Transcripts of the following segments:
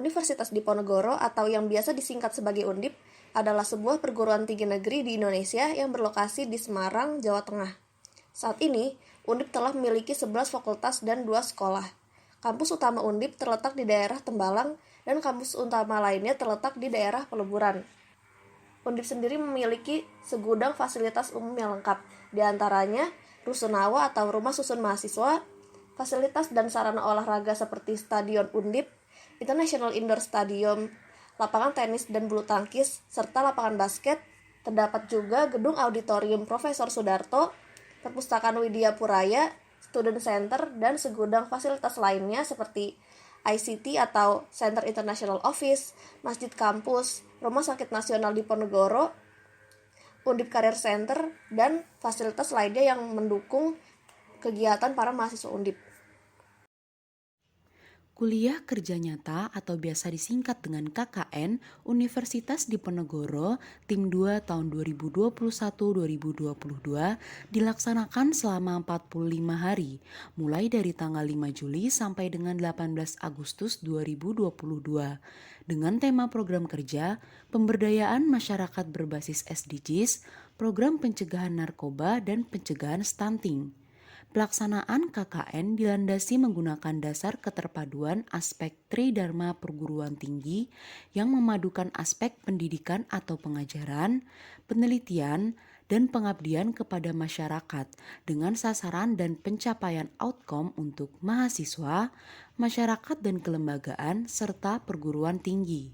Universitas Diponegoro atau yang biasa disingkat sebagai Undip adalah sebuah perguruan tinggi negeri di Indonesia yang berlokasi di Semarang, Jawa Tengah. Saat ini, Undip telah memiliki 11 fakultas dan 2 sekolah. Kampus utama Undip terletak di daerah Tembalang dan kampus utama lainnya terletak di daerah Peleburan. Undip sendiri memiliki segudang fasilitas umum yang lengkap, di antaranya Rusunawa atau Rumah Susun Mahasiswa, fasilitas dan sarana olahraga seperti Stadion Undip, International Indoor Stadium, lapangan tenis dan bulu tangkis, serta lapangan basket. Terdapat juga gedung auditorium Profesor Sudarto, perpustakaan Widya Puraya, student center, dan segudang fasilitas lainnya seperti ICT atau Center International Office, Masjid Kampus, Rumah Sakit Nasional Diponegoro, Undip Career Center, dan fasilitas lainnya yang mendukung kegiatan para mahasiswa Undip. Kuliah Kerja Nyata atau biasa disingkat dengan KKN Universitas Diponegoro Tim 2 tahun 2021-2022 dilaksanakan selama 45 hari, mulai dari tanggal 5 Juli sampai dengan 18 Agustus 2022. Dengan tema program kerja, pemberdayaan masyarakat berbasis SDGs, program pencegahan narkoba dan pencegahan stunting. Pelaksanaan KKN dilandasi menggunakan dasar keterpaduan aspek Tridharma perguruan tinggi yang memadukan aspek pendidikan atau pengajaran, penelitian, dan pengabdian kepada masyarakat dengan sasaran dan pencapaian outcome untuk mahasiswa, masyarakat dan kelembagaan, serta perguruan tinggi.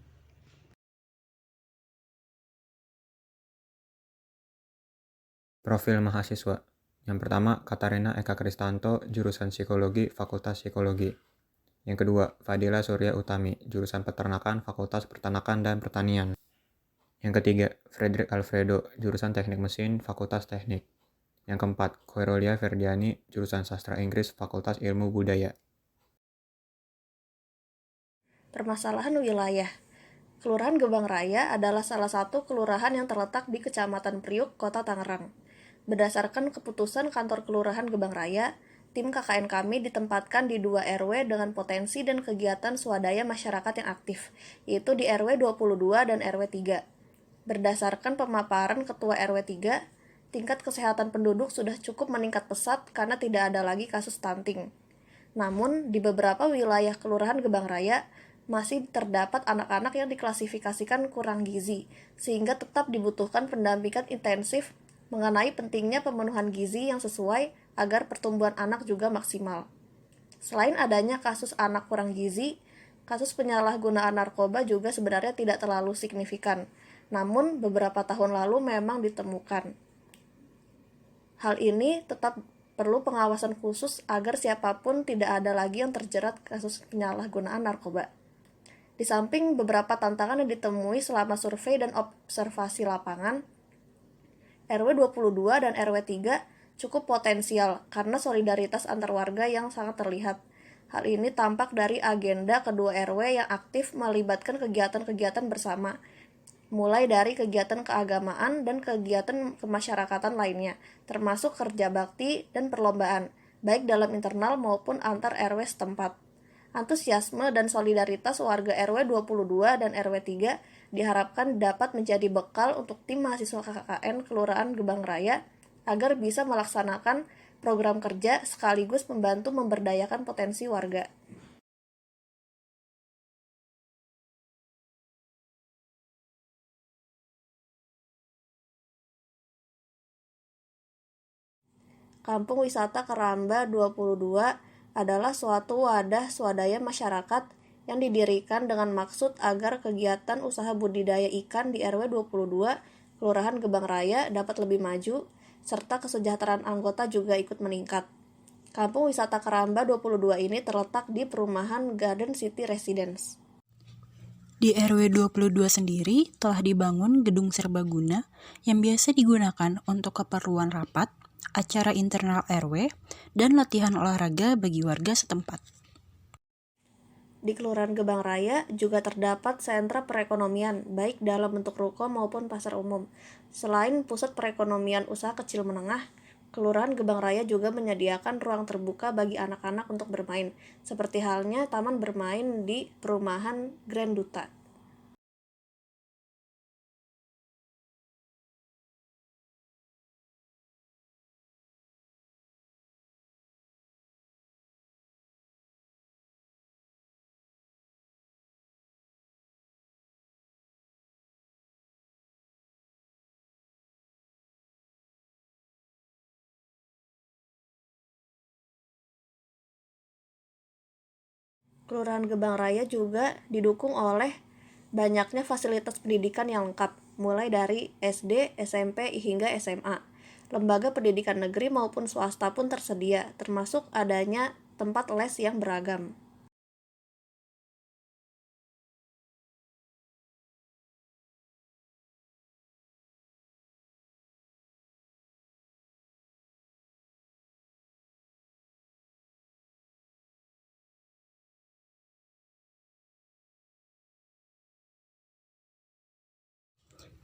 Profil mahasiswa. Yang pertama, Katarina Eka Kristanto, jurusan Psikologi, Fakultas Psikologi. Yang kedua, Fadila Surya Utami, jurusan Peternakan, Fakultas Peternakan dan Pertanian. Yang ketiga, Frederick Alfredo, jurusan Teknik Mesin, Fakultas Teknik. Yang keempat, Khoirolia Ferdiani, jurusan Sastra Inggris, Fakultas Ilmu Budaya. Permasalahan wilayah. Kelurahan Gebang Raya adalah salah satu kelurahan yang terletak di Kecamatan Priuk, Kota Tangerang. Berdasarkan keputusan Kantor Kelurahan Gebang Raya, tim KKN kami ditempatkan di 2 RW dengan potensi dan kegiatan swadaya masyarakat yang aktif, yaitu di RW 22 dan RW 3. Berdasarkan pemaparan Ketua RW 3, tingkat kesehatan penduduk sudah cukup meningkat pesat karena tidak ada lagi kasus stunting. Namun, di beberapa wilayah Kelurahan Gebang Raya, masih terdapat anak-anak yang diklasifikasikan kurang gizi, sehingga tetap dibutuhkan pendampingan intensif mengenai pentingnya pemenuhan gizi yang sesuai agar pertumbuhan anak juga maksimal. Selain adanya kasus anak kurang gizi, kasus penyalahgunaan narkoba juga sebenarnya tidak terlalu signifikan, namun beberapa tahun lalu memang ditemukan. Hal ini tetap perlu pengawasan khusus agar siapapun tidak ada lagi yang terjerat kasus penyalahgunaan narkoba. Di samping beberapa tantangan yang ditemui selama survei dan observasi lapangan, RW 22 dan RW 3 cukup potensial karena solidaritas antar warga yang sangat terlihat. Hal ini tampak dari agenda kedua RW yang aktif melibatkan kegiatan-kegiatan bersama, mulai dari kegiatan keagamaan dan kegiatan kemasyarakatan lainnya, termasuk kerja bakti dan perlombaan, baik dalam internal maupun antar RW setempat. Antusiasme dan solidaritas warga RW 22 dan RW 3 diharapkan dapat menjadi bekal untuk tim mahasiswa KKN Kelurahan Gebang Raya agar bisa melaksanakan program kerja sekaligus membantu memberdayakan potensi warga. Kampung Wisata Keramba 22 adalah suatu wadah swadaya masyarakat yang didirikan dengan maksud agar kegiatan usaha budidaya ikan di RW 22 Kelurahan Gebang Raya dapat lebih maju, serta kesejahteraan anggota juga ikut meningkat. Kampung Wisata Keramba 22 ini terletak di perumahan Garden City Residence. Di RW 22 sendiri telah dibangun gedung serbaguna yang biasa digunakan untuk keperluan rapat, acara internal RW, dan latihan olahraga bagi warga setempat. Di Kelurahan Gebang Raya juga terdapat sentra perekonomian, baik dalam bentuk ruko maupun pasar umum. Selain pusat perekonomian usaha kecil menengah, Kelurahan Gebang Raya juga menyediakan ruang terbuka bagi anak-anak untuk bermain, seperti halnya taman bermain di perumahan Grand Duta. Kelurahan Gebang Raya juga didukung oleh banyaknya fasilitas pendidikan yang lengkap, mulai dari SD, SMP, hingga SMA. Lembaga pendidikan negeri maupun swasta pun tersedia, termasuk adanya tempat les yang beragam.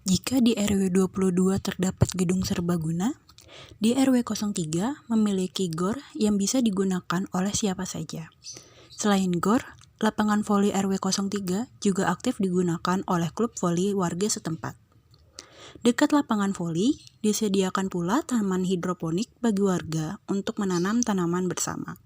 Jika di RW 22 terdapat gedung serbaguna, di RW 03 memiliki GOR yang bisa digunakan oleh siapa saja. Selain GOR, lapangan voli RW 03 juga aktif digunakan oleh klub voli warga setempat. Dekat lapangan voli, disediakan pula taman hidroponik bagi warga untuk menanam tanaman bersama.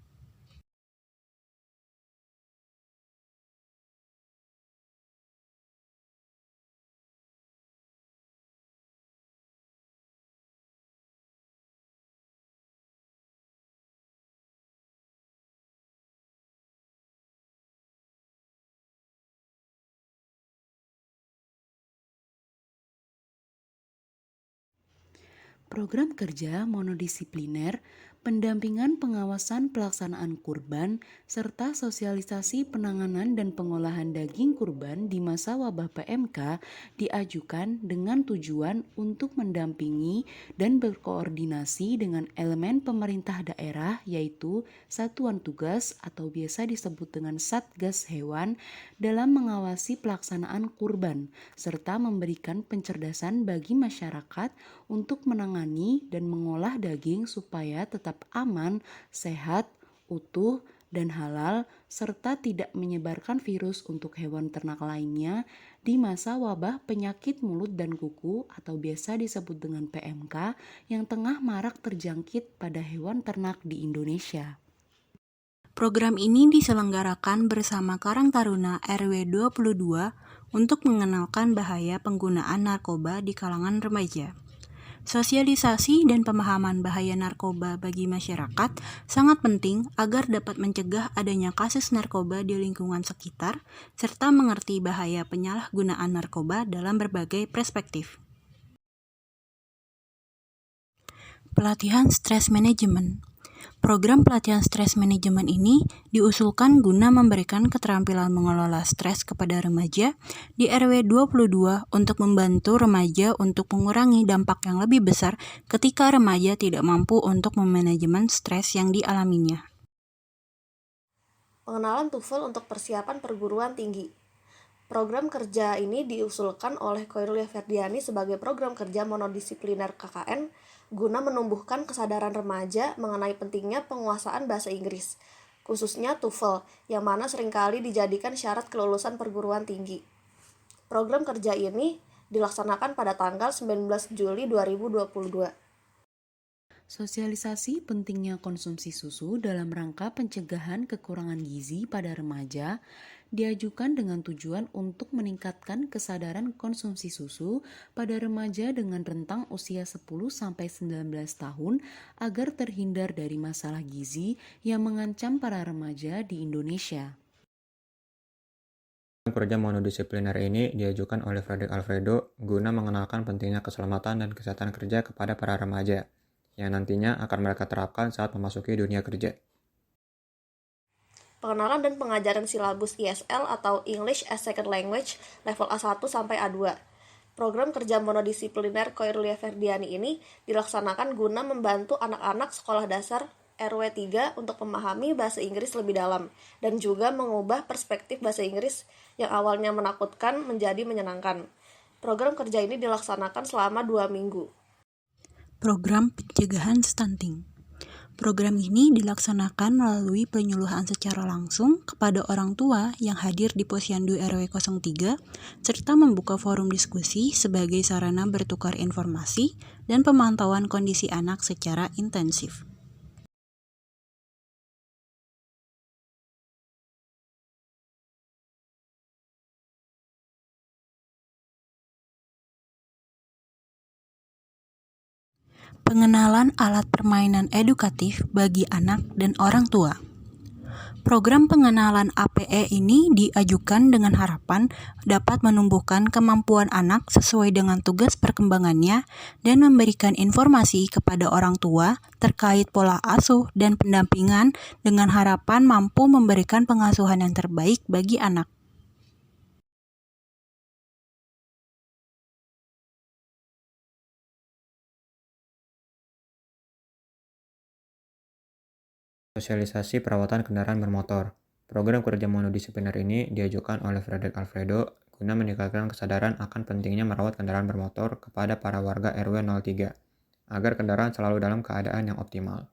Program kerja monodisipliner, pendampingan pengawasan pelaksanaan kurban, serta sosialisasi penanganan dan pengolahan daging kurban di masa wabah PMK diajukan dengan tujuan untuk mendampingi dan berkoordinasi dengan elemen pemerintah daerah yaitu Satuan Tugas atau biasa disebut dengan Satgas Hewan dalam mengawasi pelaksanaan kurban serta memberikan pencerdasan bagi masyarakat untuk menangani dan mengolah daging supaya tetap aman, sehat, utuh, dan halal, serta tidak menyebarkan virus untuk hewan ternak lainnya di masa wabah penyakit mulut dan kuku atau biasa disebut dengan PMK yang tengah marak terjangkit pada hewan ternak di Indonesia. Program ini diselenggarakan bersama Karang Taruna RW 22 untuk mengenalkan bahaya penggunaan narkoba di kalangan remaja. Sosialisasi dan pemahaman bahaya narkoba bagi masyarakat sangat penting agar dapat mencegah adanya kasus narkoba di lingkungan sekitar, serta mengerti bahaya penyalahgunaan narkoba dalam berbagai perspektif. Pelatihan stres manajemen. Program pelatihan stres manajemen ini diusulkan guna memberikan keterampilan mengelola stres kepada remaja di RW 22 untuk membantu remaja untuk mengurangi dampak yang lebih besar ketika remaja tidak mampu untuk memanajemen stres yang dialaminya. Pengenalan TOEFL untuk persiapan perguruan tinggi. Program kerja ini diusulkan oleh Koirulia Ferdiani sebagai program kerja monodisipliner KKN guna menumbuhkan kesadaran remaja mengenai pentingnya penguasaan bahasa Inggris, khususnya TOEFL, yang mana seringkali dijadikan syarat kelulusan perguruan tinggi. Program kerja ini dilaksanakan pada tanggal 19 Juli 2022. Sosialisasi pentingnya konsumsi susu dalam rangka pencegahan kekurangan gizi pada remaja diajukan dengan tujuan untuk meningkatkan kesadaran konsumsi susu pada remaja dengan rentang usia 10-19 tahun agar terhindar dari masalah gizi yang mengancam para remaja di Indonesia. Program kerja monodisipliner ini diajukan oleh Frederick Alfredo guna mengenalkan pentingnya keselamatan dan kesehatan kerja kepada para remaja yang nantinya akan mereka terapkan saat memasuki dunia kerja. Pengenalan dan pengajaran silabus ISL atau English as Second Language level A1 sampai A2. Program kerja monodisipliner Koirulia Ferdiani ini dilaksanakan guna membantu anak-anak sekolah dasar RW 3 untuk memahami bahasa Inggris lebih dalam dan juga mengubah perspektif bahasa Inggris yang awalnya menakutkan menjadi menyenangkan. Program kerja ini dilaksanakan selama 2 minggu. Program pencegahan stunting. Program ini dilaksanakan melalui penyuluhan secara langsung kepada orang tua yang hadir di Posyandu RW 03, serta membuka forum diskusi sebagai sarana bertukar informasi dan pemantauan kondisi anak secara intensif. Pengenalan alat permainan edukatif bagi anak dan orang tua. Program pengenalan APE ini diajukan dengan harapan dapat menumbuhkan kemampuan anak sesuai dengan tugas perkembangannya dan memberikan informasi kepada orang tua terkait pola asuh dan pendampingan dengan harapan mampu memberikan pengasuhan yang terbaik bagi anak. Sosialisasi perawatan kendaraan bermotor. Program kerja monodisipliner ini diajukan oleh Frederick Alfredo guna meningkatkan kesadaran akan pentingnya merawat kendaraan bermotor kepada para warga RW 03, agar kendaraan selalu dalam keadaan yang optimal.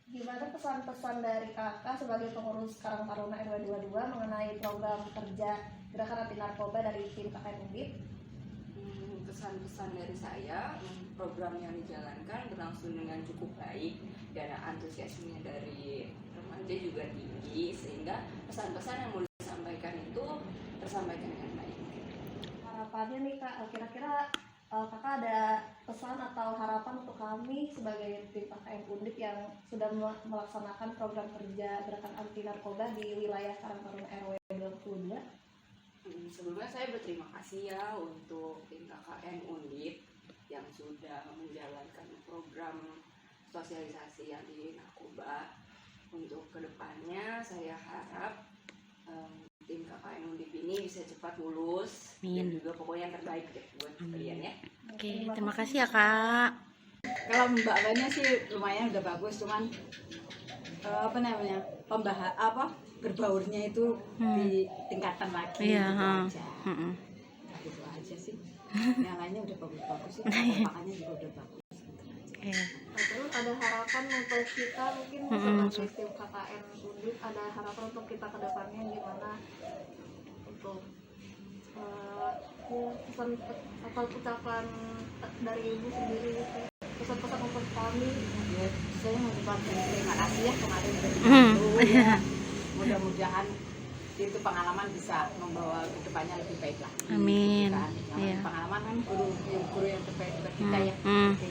Gimana pesan-pesan dari kakak sebagai pengurus Karang Taruna RW 22 mengenai program kerja Gerakan Anti Narkoba dari tim KKN Undip? Pesan-pesan dari saya, program yang dijalankan berlangsung dengan cukup baik dan antusiasmenya dari remaja juga tinggi, sehingga pesan-pesan yang mau disampaikan itu tersampaikan dengan baik. Harapannya nih kak, kira-kira kakak ada pesan atau harapan untuk kami sebagai tim KKN Undip yang sudah melaksanakan program kerja Gerakan Anti Narkoba di wilayah Karang Taruna RW 22? Sebelumnya saya berterima kasih ya untuk tim KKN Undip yang sudah menjalankan program sosialisasi anti narkoba. Untuk kedepannya saya harap tim KKN Undip ini bisa cepat lulus dan juga pokoknya yang terbaik deh buat kalian ya. Oke, terima kasih ya Kak. Kalau Mbak Lenya sih lumayan udah bagus, cuman berbaurnya itu ditingkatkan lagi. Iya, gitu aja. Gitu aja sih. Yang lainnya udah bagus-bagus sih, makanya juga udah bagus. Iya. Terus ada harapan untuk kita mungkin sebagai tim KKN Undip, ada harapan untuk kita ke depannya gimana untuk pesan atau ucapan dari ibu sendiri, pesan-pesan untuk kami. Ya, saya mengucapkan terima kasih ya kemarin udah dibantu. Ya. Mudah-mudahan itu pengalaman bisa membawa ke depannya lebih baik lagi. Amin. Gitu kan. Iya. Pengalaman kan guru yang terbaik buat kita ya. Hmm. Oke,